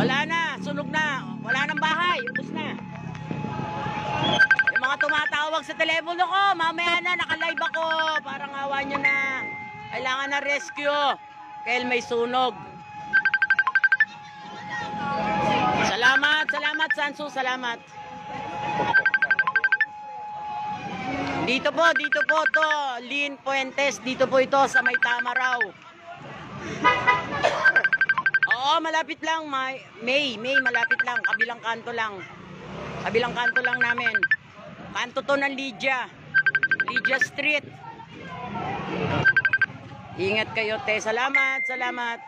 Wala na, sunog na. Wala nang bahay, ubos na. Yung mga tumatawag sa telepono ko, mamaya na, naka-live ako. Parang awa nyo na. Kailangan na rescue. Kaya may sunog. Salamat, salamat Sansu, salamat. Dito po to, Lynn Puentes, dito po ito sa may Tamaraw. Oo, malapit lang, May, malapit lang, kabilang kanto lang. Kabilang kanto lang namin. Kanto to ng Lydia Street. Ingat kayo, te. Salamat, salamat.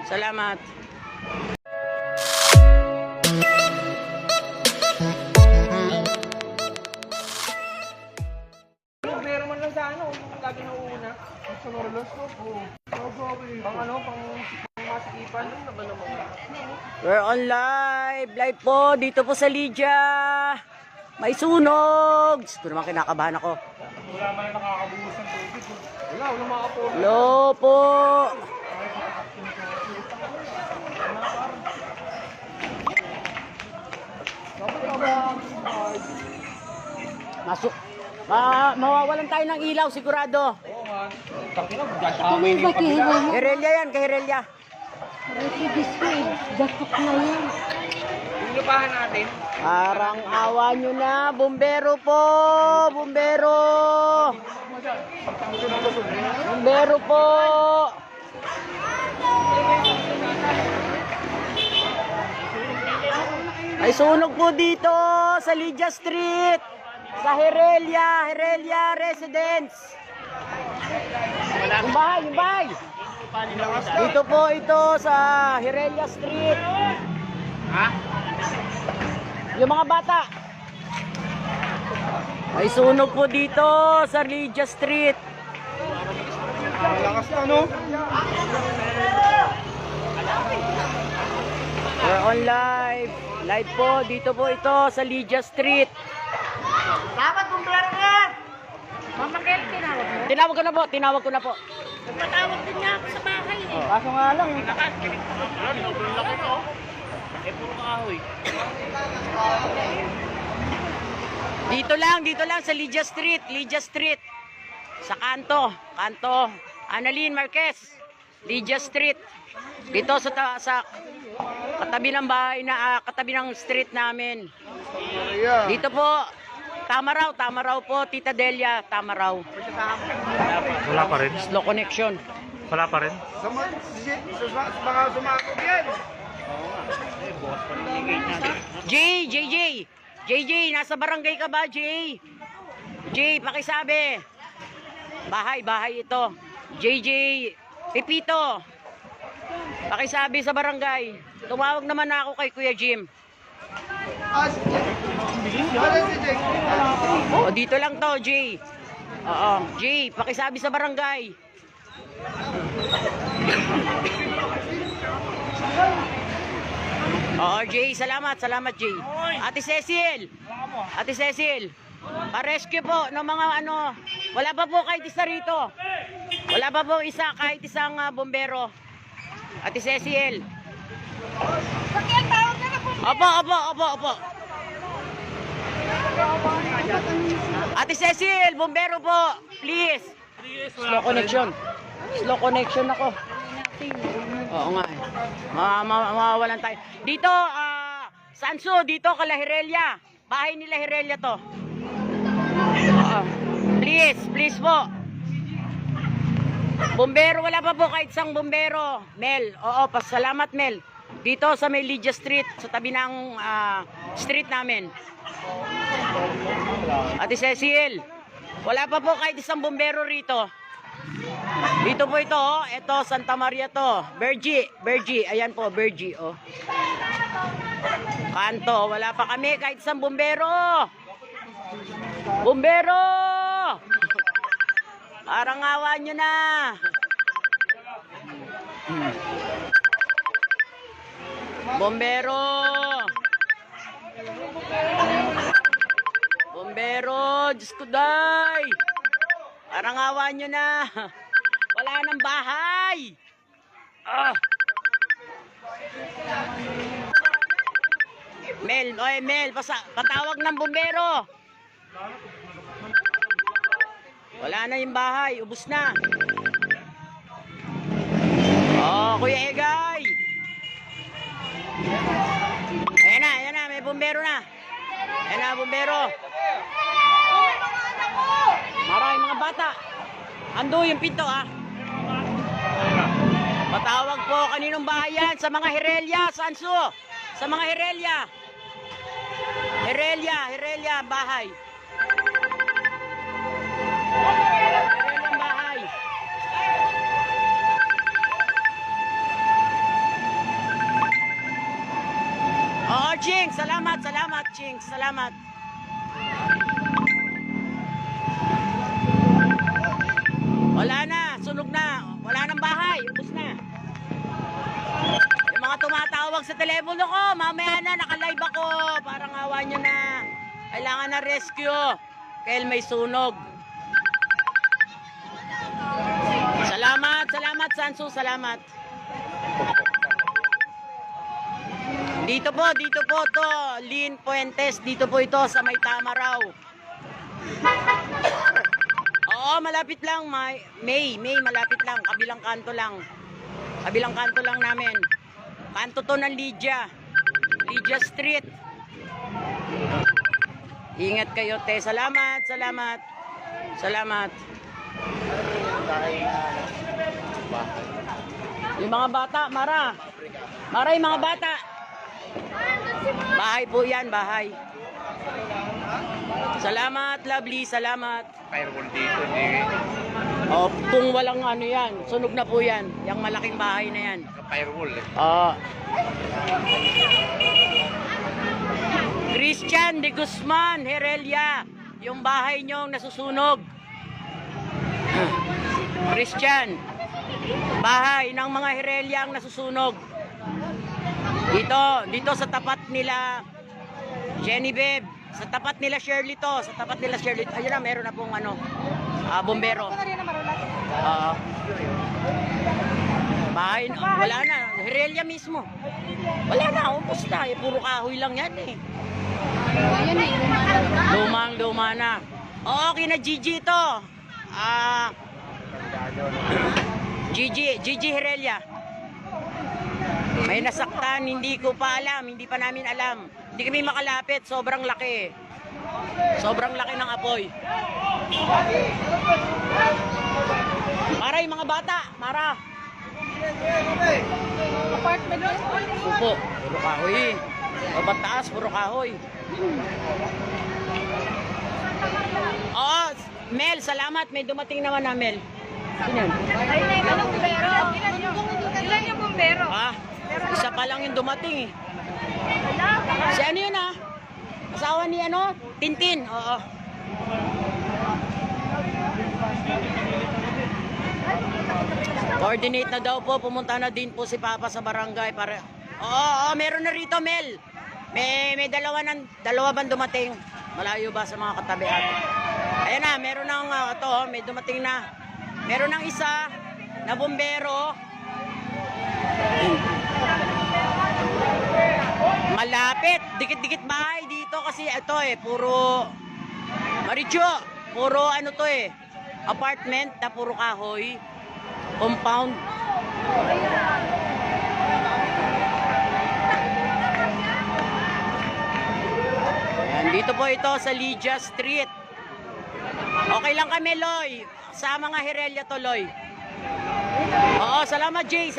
Salamat. Meron man lang sa ano, lagi na uuna. Sa Norlos ko po. Pang ano, pang masikipan. Ano na ba naman? We're on live po, dito po sa Lydia. May sunog. Ito naman kinakabahan ako. Wala man nakakabuhos ng tubig. Wala makapuro. Hello po. Masuk. Mawawalan tayo ng ilaw sigurado. Oo nga. Herelia yan, kay Herelia. Pinupahan natin. Parang awa nyo na, bumbero po, bumbero. Bumbero po. Ay sunog po dito sa Lydia Street, sa Herelia Residence. Yung bahay. Dito po ito sa Herelia Street. Ha? Yung mga bata. Ay sunog po dito sa Lydia Street. Malakas na, no? We're on live. Live po, dito po ito sa Lydia Street. Dapat bumbero yan! Mama Kel, tinawag mo? Tinawag ko na po. Nagpatawag din niya ako sa bahay eh. Kaso nga lang. Laki na oh. Puro kahoy. Dito lang sa Lydia Street. Sa kanto. Annalyn Marquez. Lydia Street. Dito sa katabi ng bahay katabi ng street namin. Dito po Tamaraw po, Tita Delia, Tamaraw. Wala pa rin. Slow connection. Wala pa rin. Mga sumakot yan. JJ, nasa barangay ka ba, J? Pakisabi. Bahay ito. JJ, Pipito. Pakisabi sa barangay. Tumawag naman ako kay Kuya Jim. O, dito lang to, J. Oo, J, pakisabi sa barangay. Oo, J, salamat, J. Ate Cecil, pa-rescue po ng mga ano, wala pa po kahit isa rito. Wala pa po kahit isang bombero. Ate Cecil. Opo. Ate Cecil, bombero po, please. Slow connection ako. Oo nga. Mawawalan tayo. Dito, Sansu, dito kala Herelia. Bahay nila Herelia to. Please po. Bombero, wala pa po kahit isang bombero. Mel, pasalamat Mel. Dito sa may Lydia Street, sa tabi ng street namin. Ate Cecil, wala pa po kahit isang bombero rito. Dito po ito, ito Santa Maria to. Bergie, ayan po, Bergie, oh. Kanto, wala pa kami kahit isang bombero. Parang awa nyo na. Bombero, Diyos ko day. Parang awa nyo na. Wala nang bahay. Mel, oy Mel, patawag ng bumbero. Wala na yung bahay, ubos na. Oh, Kuya Egay. Ayan na, may bumbero na. Ayan na, bumbero. Maraming mga bata. Ando yung pinto, ah. Patawag po kaninong bahay yan? Sa mga Herelia, Sansu. Sa mga Herelia. Herelia, bahay. Herelia, bahay. Oo, Ching. Salamat, Ching. Salamat. Wala na, sunog na. Wala nang bahay, ubos na. Yung mga tumatawag sa telepono ko, mamaya na, naka-live ako. Parang awa nyo na. Kailangan na rescue. Kaya may sunog. Salamat, Sansu, salamat. Dito po to, Lynn Puentes. Dito po ito sa May Tama raw. Oo, malapit lang, May, malapit lang, kabilang kanto lang namin. Kanto to ng Lydia Street. Ingat kayo, te. Salamat. Yung mga bata, Mara yung mga bata. Bahay po yan, bahay. Salamat, lovely, salamat. Firewall dito, hindi. Oh, kung walang ano yan, sunog na po yan. Yung malaking bahay na yan. Firewall eh. Christian de Guzman, Herelia. Yung bahay nyo nasusunog. Christian. Bahay ng mga Herelia ang nasusunog. Dito sa tapat nila Genevieve. Sa tapat nila Shirley to. Ayun na, meron na pong bombero. Bahay, wala na. Herelia mismo. Wala na, ubos na. Puro kahoy lang yan eh. Lumang-luma na. Oo, kina Gigi to. Gigi Herelia. May nasaktan, hindi ko pa alam. Hindi pa namin alam. Hindi kami makalapit, sobrang laki. Sobrang laki ng apoy. Mara yung mga bata, Mara. Upo, puro kahoy. Babat taas, puro kahoy. Oo, Mel, salamat. May dumating naman na Mel. Sino yun? Ilan yung bumbero? Ilan yung bumbero? Isa pa lang yung dumating eh. Si ano yun asawa ni Tintin. Oo. Coordinate na daw po. Pumunta na din po si Papa sa barangay para. Oo, meron na rito, Mel. May dalawa bang dumating? Malayo ba sa mga katabi atin? Ayan na, meron ng may dumating na. Meron ng isa na bumbero. Malapit, dikit-dikit bahay dito kasi ito puro Maricho, puro apartment na puro kahoy, compound. Ayan, dito po ito sa Lydia Street. Okay lang kami, Loy. Sa mga Herelia to, Loy. Oo, salamat Jay.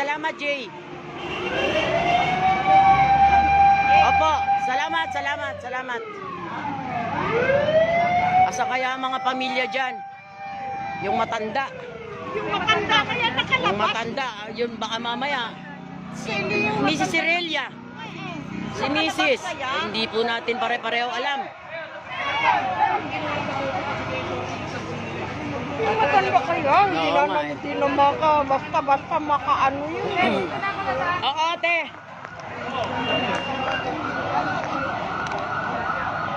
Opo, salamat. Asa kaya mga pamilya dyan? Yung matanda. Kaya nakalabas. Yung matanda, yun baka mamaya. Mrs. Herelia. Si Mrs. Hindi po natin pare-pareho alam. Matanda kaya, hindi na basta makaano yun eh. Oo, ate.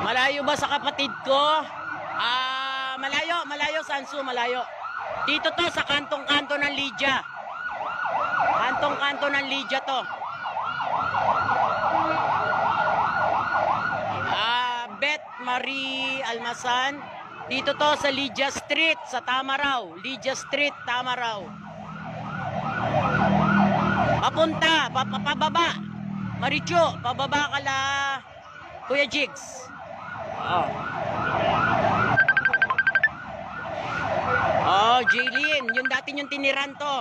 Malayo ba sa kapatid ko? Malayo, Sansu, malayo. Dito to sa kantong-kanto ng Lydia. Kantong-kanto ng Lydia to. Sari Almasan. Dito to sa Lydia Street, sa Tamaraw. Lydia Street, Tamaraw. Papunta, pababa. Maricho, pababa ka la Kuya Jigs. Oh. Oh, Jaylin, yung dati yung tiniran to.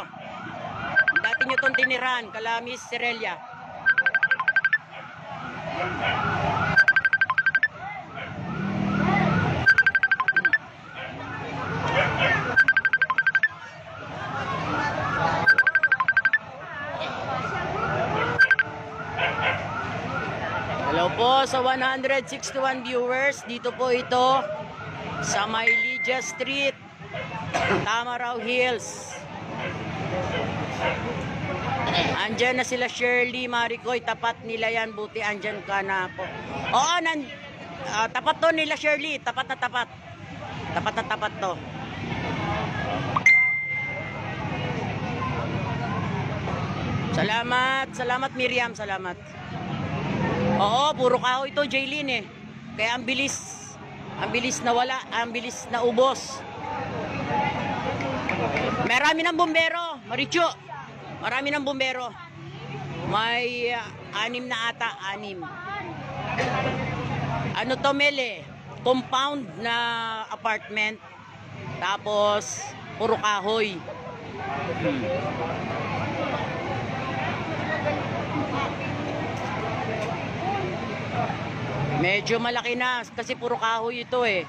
Yung dati nyo tong tiniran, kala Miss Cerelia. Hello po sa 161 viewers. Dito po ito sa May Lydia Street, Tamaraw Hills. Andyan na sila Shirley, Maricoy. Tapat nila yan. Buti andyan ka na po. Oo, tapat to nila Shirley. Tapat na tapat. Tapat na tapat to. Salamat. Salamat Miriam. Salamat. Oo, puro kahoy ito, Jaylin eh. Kaya ang bilis na wala, ang bilis na ubos. Marami ng bumbero, Maricho. Marami ng bumbero. May 6 na ata, 6. Ano to, Mele? Compound na apartment. Tapos, puro kahoy. Medyo malaki na kasi puro kahoy ito eh.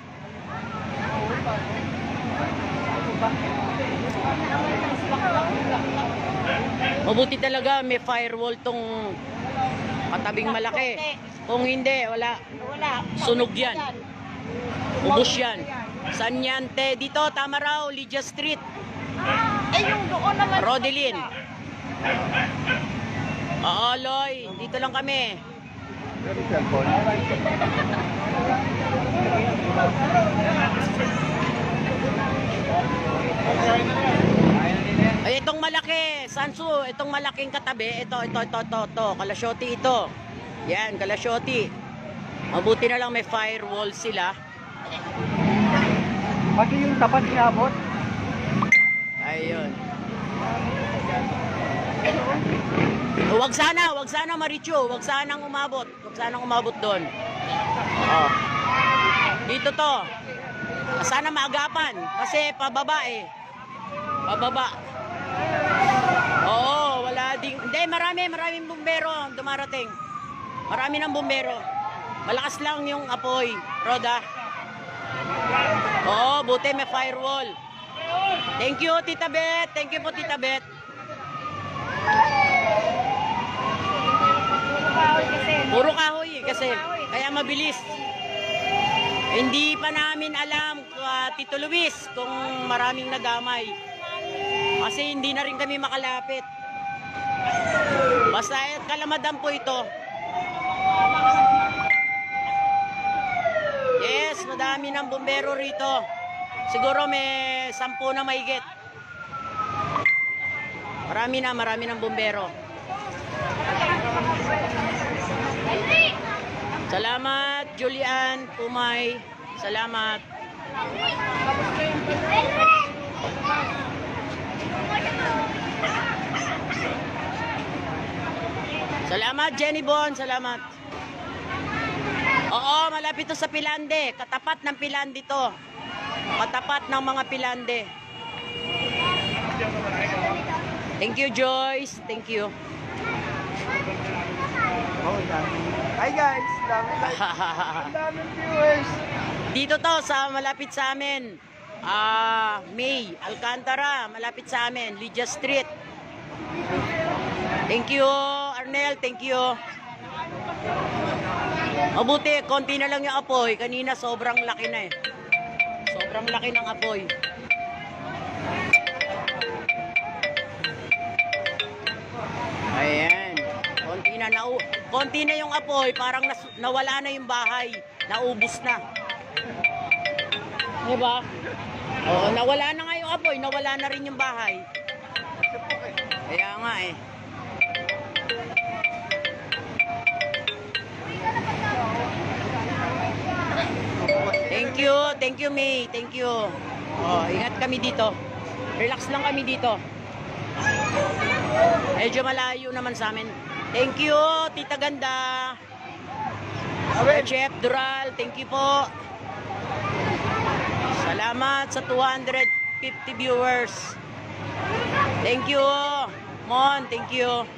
Mabuti talaga may firewall tong katabing malaki. Kung hindi, wala. Sunog yan. Ubus yan. Saan yan, te? Dito, Tamaraw, Lydia Street. Yung doon naman. Rodelin. Oo, Loy. Dito lang kami. Ay, itong malaki, Sansu, itong malaking katabi, ito, Kalasyoti ito. Yan, Kalasyoti. Mabuti na lang may firewall sila. Pati yung tapat niabot. Ayun. Wag sana Maricho, wag sanang umabot doon. Oh. Dito to. Sana maagapan kasi pababa eh. Pababa. Oo, wala ding. Hindi, maraming bumbero dumarating. Marami ng bumbero. Malakas lang yung apoy, Roda. Oo, buti may firewall. Thank you, Tita Bet. Thank you po, Tita Bet. Puro kahoy kasi kaya mabilis. Hindi pa namin alam, Tito Luis, kung maraming nagamay. Kasi hindi na rin kami makalapit. Basta Kalamadan po ito. Yes, madami ng bumbero rito. Siguro may 10 na mahigit. Marami ng bumbero. Salamat, Julian, Pumay. Salamat. Salamat, Jenny Bon. Salamat. Oo, malapit to sa Pilande. Katapat ng Pilande to. Katapat ng mga Pilande. Thank you, Joyce. Thank you. Hi guys, daming viewers. Dito to sa malapit sa amin. May Alcantara, malapit sa amin, Lydia Street. Thank you, Arnel. Thank you. Mabuti, konti na lang yung apoy. Kanina sobrang laki na eh. Sobrang laki ng apoy. Ayan. Konti na yung apoy, parang nawala na yung bahay. Naubos na. Diba? Oo, nawala na nga yung apoy, nawala na rin yung bahay. Kaya nga eh. Thank you, May. Thank you. Oh, ingat kami dito. Relax lang kami dito. Medyo malayo naman sa amin. Thank you, Tita Ganda. Chef Dural, thank you po. Salamat sa 250 viewers. Thank you. Mon, thank you.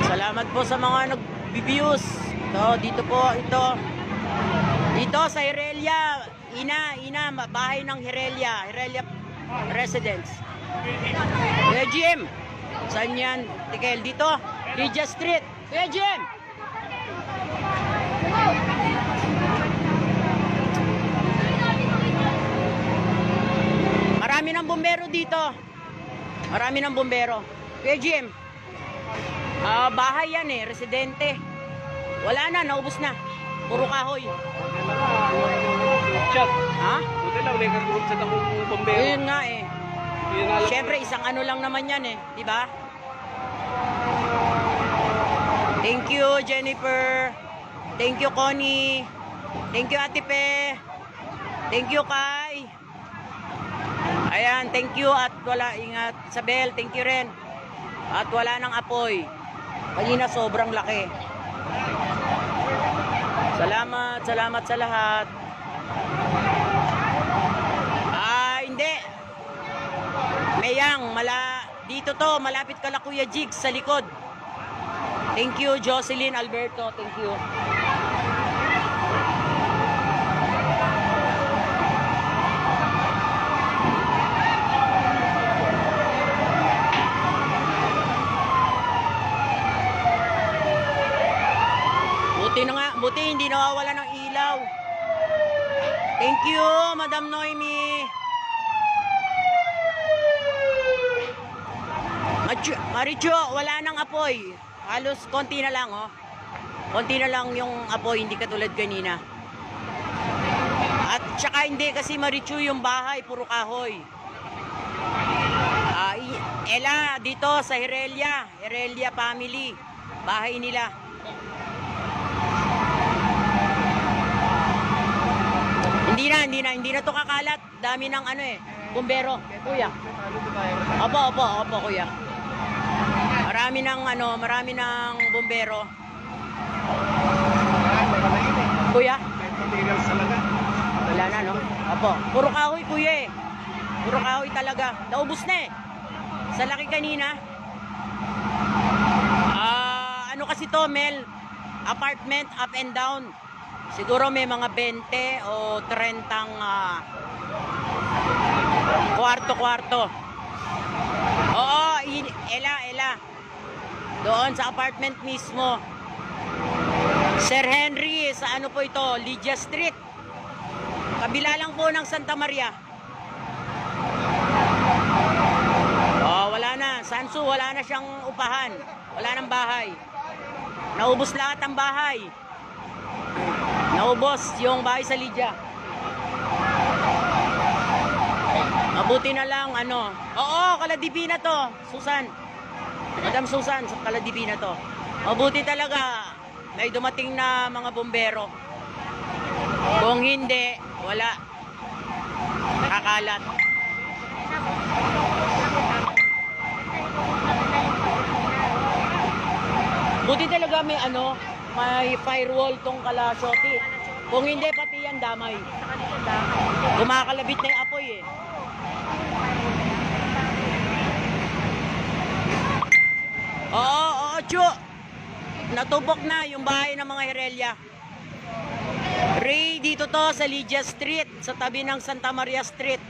Salamat po sa mga nag-views. Dito po, ito. Dito sa Hirelia, Ina, bahay ng Hirelia Residence. Kuya Jim, saan yan? Tikel, dito, Lygia Street. Kuya Jim! Marami ng bumbero dito. Marami ng bumbero. Kuya Jim, bahay yan eh, residente. Wala na, naubos na. Puro kahoy. Chat. Ha? Buti lang, ulit kang group sa takong bombero. Yun nga eh. Siyempre, isang ano lang naman yan eh. Diba? Thank you, Jennifer. Thank you, Connie. Thank you, Ate Pe. Thank you, Kai. Ayan, thank you at wala, ingat. Isabel, thank you rin. At wala nang apoy. Kanina sobrang laki. Salamat sa lahat. Hindi. Mayang, dito to, malapit kala Kuya Jigs sa likod. Thank you, Jocelyn Alberto. Thank you. Buti hindi nawawala ng ilaw. Thank you, Madam Noemi. Maricho, wala nang apoy. Halos konti na lang, oh. Konti na lang yung apoy, hindi katulad kanina. At saka hindi kasi Maricho yung bahay, puro kahoy. Ela, dito sa Hirelia family. Bahay nila. Hindi na to kakalat. Dami ng bumbero, kuya. Opo, kuya. Marami ng bumbero. Kuya? Wala na, no? Opo. Puro kahoy, kuya eh. Puro kahoy talaga. Naubos na eh. Sa laki kanina. Ano kasi to, Mel? Apartment, up and down. Siguro may mga 20 o 30 kwarto-kwarto. Oo, Ela. Doon sa apartment mismo. Sir Henry, sa ano po ito? Lygia Street. Kabila lang po ng Santa Maria. Wala na. Sansu, wala na siyang upahan. Wala nang bahay. Naubos lahat ang bahay. Naubos yung bahay sa Lygia. Mabuti na lang Oo, Kaladipina to, Susan. Madam Susan, sa Kaladipina to. Mabuti talaga may dumating na mga bumbero. Kung hindi, wala. Kakalat. Buti talaga may firewall tong Kalasyote. Kung hindi, pati yan damay. Kumakalabit na yung apoy eh. Oo, Chu. Natubok na yung bahay ng mga Hirelia. Ray, dito to sa Lygia Street, sa tabi ng Santa Maria Street.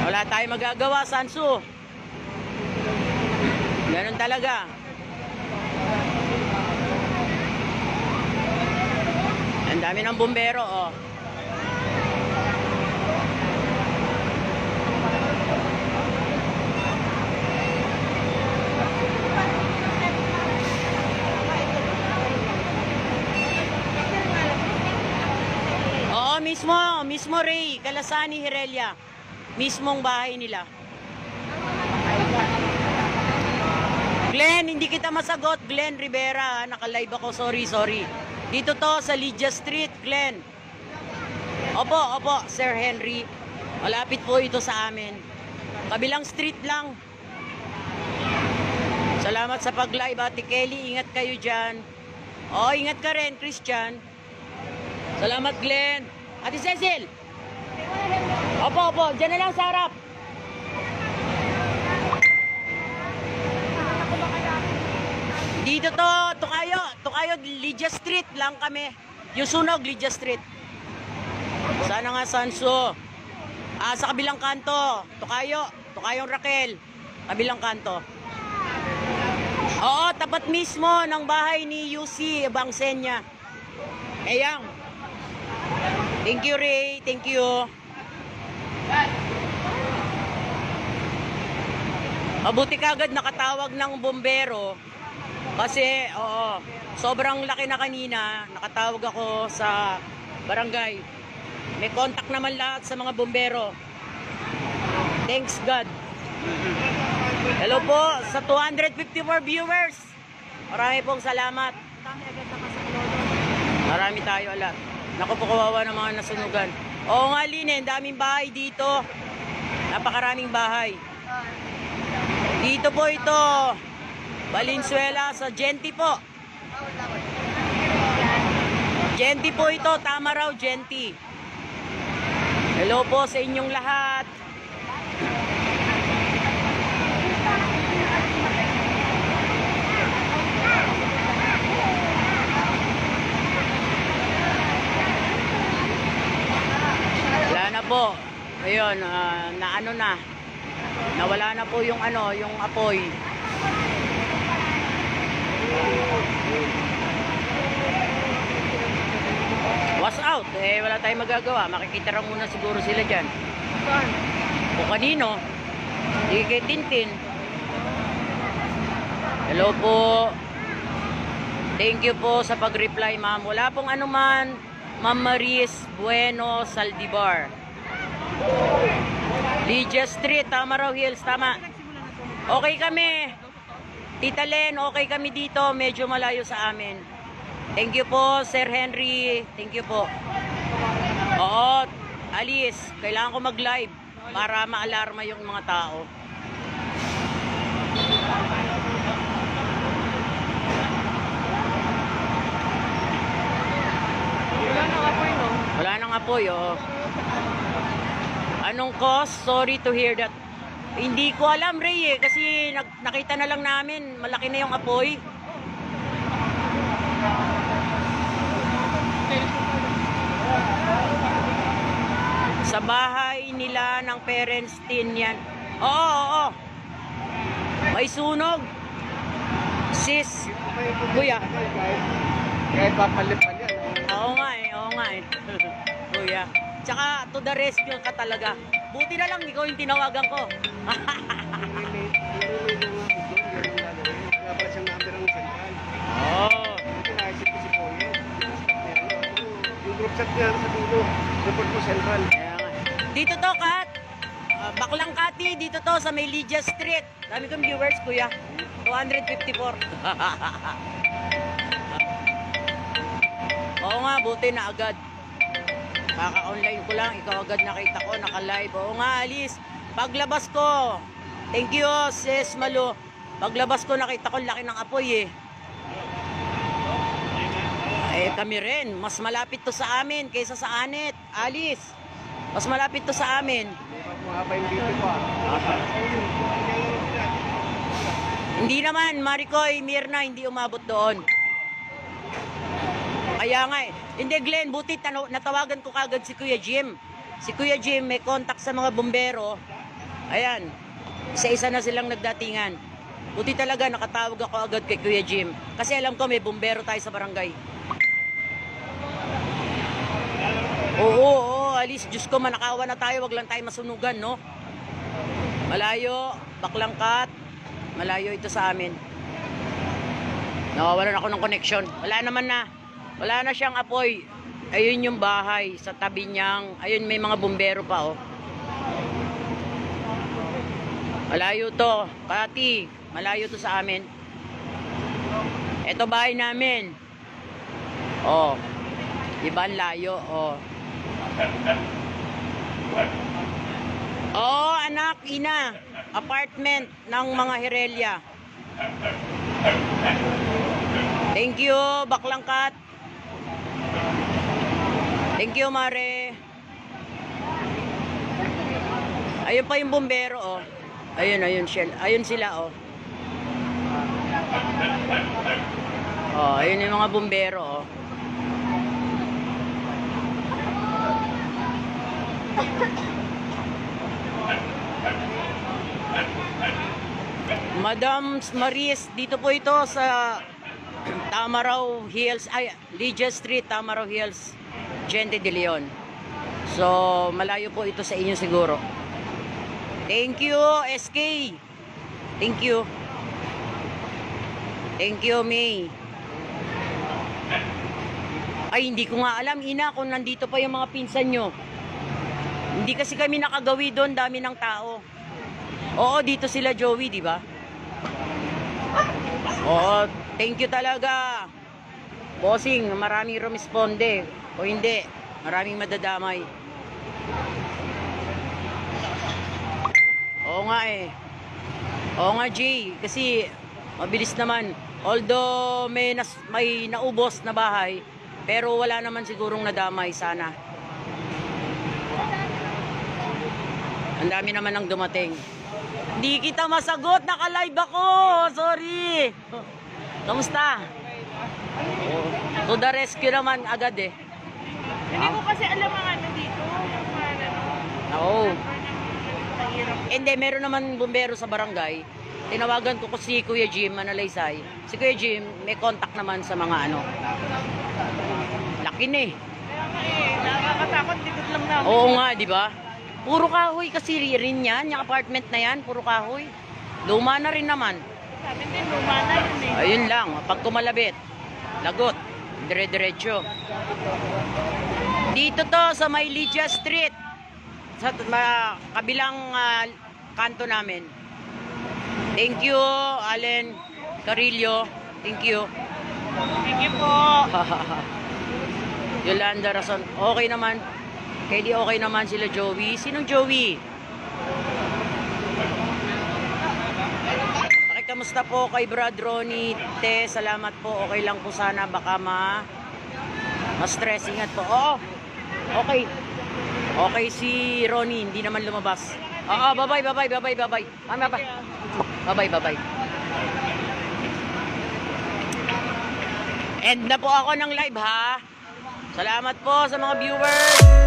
Wala tayong magagawa, Sansu. Ganun talaga. Ang dami ng bumbero, oh. Oo, mismo Ray, Kalasani, Hirelia. mismong bahay nila. Glenn, hindi kita masagot. Glenn Rivera, naka-live ako. Sorry. Dito to sa Lydia Street, Glenn. Opo, Sir Henry. Malapit po ito sa amin. Kabilang street lang. Salamat sa pag-live, Ate Kelly. Ingat kayo dyan. Ingat ka rin, Christian. Salamat, Glenn. Ate Cecil. Opo, dyan na lang sa harap. Dito to, Tukayo, Lydia Street lang kami. Yung sunog, Lydia Street. Sana nga, Sanso. Sa kabilang kanto, Tukayong Raquel. Kabilang kanto. Oo, tapat mismo ng bahay ni UC Bangsenya. Ayang. Thank you, Ray. Thank you. Mabuti kagad nakatawag ng bombero. Kasi, sobrang laki na kanina. Nakatawag ako sa barangay. May contact naman lahat sa mga bombero. Thanks God. Hello po sa 254 viewers. Marami pong salamat. Marami tayo ala. Naku po, kawawa ng mga nasunugan. Oo nga, Linen, daming bahay dito. Napakaraming bahay. Dito po ito. Valenzuela sa Genti po. Genti po ito. Tama raw, Genti. Hello po sa inyong lahat. Wala na po. Ayun, nawala na po yung yung apoy. Was out. Wala tayong magagawa. Makikita lang muna siguro sila dyan. O kanino? Di kay Tintin. Hello po. Thank you po sa pag-reply, ma'am. Wala pong anuman. Ma'am Maris Bueno Saldivar. Lydia Street, tama raw, Hills, tama. Okay kami. Tita Len, okay kami dito. Medyo malayo sa amin. Thank you po, Sir Henry. Thank you po. Oo, Alice, kailangan ko mag-live para ma-alarma yung mga tao. Wala nang apoy, no? Wala nang apoy, oo. Anong cause? Sorry to hear that. Hindi ko alam, Ray, kasi nakita na lang namin, malaki na yung apoy. Sa bahay nila ng parents din yan. Oo. May sunog. Sis, kuya. Kahit papalipan yan. Oo nga eh. Kuya. Tsaka to the rescue ka talaga. Buti na lang ikaw yung tinawagan ko. Kaya pala siyang number ng sentral. Oo. Ito naisip ko si Poye. Yung group chat niya sa dulo. Report mo sentral. Kaya nga. Dito to, Kat. Baklang Kati, dito to sa may Lydia Street. Dami kong viewers, kuya. 254. Oo nga, buti na agad. Kaka-online ko lang, ikaw agad nakita ko, naka-live. Oo nga, Alice. Paglabas ko, thank you, sis Malo. Paglabas ko, nakita ko laki ng apoy kami rin, mas malapit to sa amin kaysa sa Anet. Alice, mas malapit to sa amin. Mahaba yung dito pa. Hindi naman, Maricoy, Mirna, hindi umabot doon. Kaya nga Hindi, Glenn, buti natawagan ko kagad si Kuya Jim. Si Kuya Jim may contact sa mga bombero. Ayan, isa-isa na silang nagdatingan. Buti talaga nakatawag ako agad kay Kuya Jim. Kasi alam ko may bombero tayo sa barangay. Oo, Alice, Diyos ko, manakawa na tayo. Wag lang tayo masunugan, no? Malayo, Baklangkat. Malayo ito sa amin. Nawawalan ako ng connection. Wala na siyang apoy. Ayun yung bahay sa tabi niyang. Ayun, may mga bombero pa, oh. Malayo to. Kati, malayo to sa amin. Ito bahay namin. Oh. Diba ang layo? Oh. Oh, anak, ina. Apartment ng mga Herelia. Thank you, Baklang Kat. Thank you, Mare. Ayun pa yung bumbero, oh. Ayun, ayun sila, oh. Oh, ayun yung mga bumbero, oh. Madam Maris, dito po ito sa Tamaraw Hills, ay, Lygia Street, Tamaraw Hills, Gente de Leon. So, malayo po ito sa inyo siguro. Thank you, SK. Thank you. Thank you, May. Ay, hindi ko nga alam, ina, kung nandito pa yung mga pinsan nyo. Hindi kasi kami nakagawi doon, dami ng tao. Oo, dito sila Joey, di ba? Oo, thank you talaga. Bossing, maraming rumisponde. O hindi, maraming madadamay. Oo nga eh. Oo nga, Jay, kasi mabilis naman. Although may naubos na bahay, pero wala naman sigurong nadamay sana. Ang dami naman ang dumating. Hindi kita masagot, naka-live ako. Sorry. Kamusta? To the rescue naman agad eh. Hindi ko kasi alam ang ano dito. Oo. Hindi, meron naman bumbero sa barangay. Tinawagan ko si Kuya Jim Manalaysay. Si Kuya Jim, may contact naman sa mga ano. Laki na eh. Kaya nga eh, nakakatakot, likod lang namin. Oo nga, di ba? Puro kahoy kasi rin yan, yung apartment na yan, puro kahoy. Luma na rin naman. Sabi din, luma na yun eh. Ayun lang, pag kumalabit, lagot, dire-diretso. Dito to sa may Lygia Street, sa kabilang kanto namin. Thank you, Allen Carillo. Thank you. Thank you po. Yolanda Rason, okay naman. Kaya okay naman sila Joey. Sinong Joey? Kamusta po kay Brad Ronnie? Te, salamat po. Okay lang po sana. Baka ma-stressing at po. Oo. Okay. Okay si Ronnie. Hindi naman lumabas. Oo, bye-bye. Bye-bye. End na po ako ng live ha. Salamat po sa mga viewers.